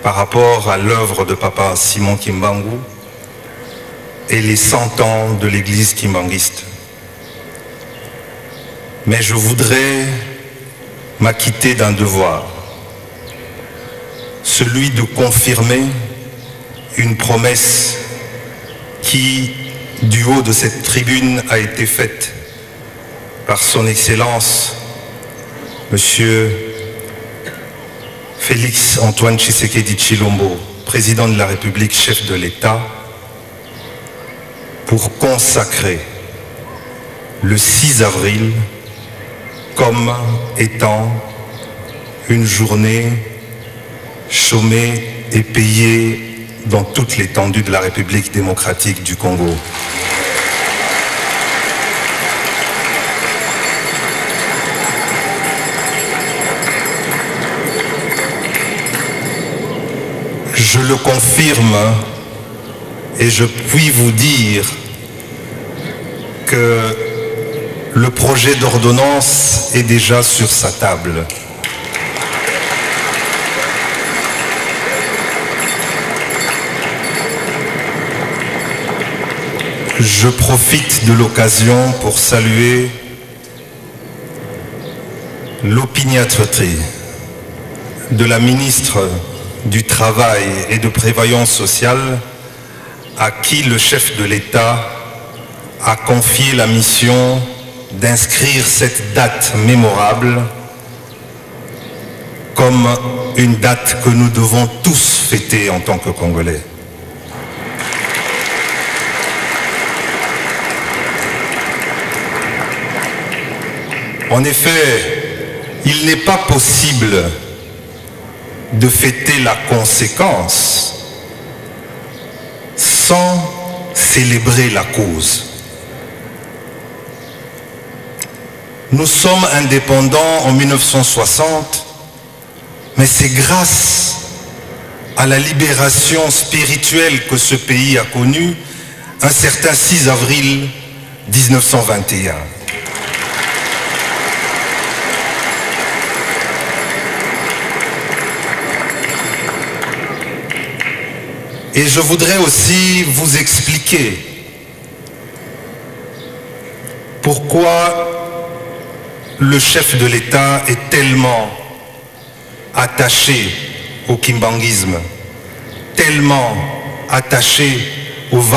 par rapport à l'œuvre de Papa Simon Kimbangu et les 100 ans de l'église kimbanguiste. Mais je voudrais m'acquitter d'un devoir, celui de confirmer une promesse qui, du haut de cette tribune, a été faite par son Excellence, Monsieur Félix Antoine Tshisekedi Tshilombo, président de la République, chef de l'État, pour consacrer le 6 avril comme étant une journée chômée et payée dans toute l'étendue de la République démocratique du Congo. Je le confirme et je puis vous dire que le projet d'ordonnance est déjà sur sa table. Je profite de l'occasion pour saluer l'opiniâtreté de la ministre du Travail et de Prévoyance sociale à qui le chef de l'État a confié la mission d'inscrire cette date mémorable comme une date que nous devons tous fêter en tant que Congolais. En effet, il n'est pas possible de fêter la conséquence sans célébrer la cause. Nous sommes indépendants en 1960, mais c'est grâce à la libération spirituelle que ce pays a connue un certain 6 avril 1921. Et je voudrais aussi vous expliquer pourquoi le chef de l'État est tellement attaché au kimbanguisme, tellement attaché aux valeurs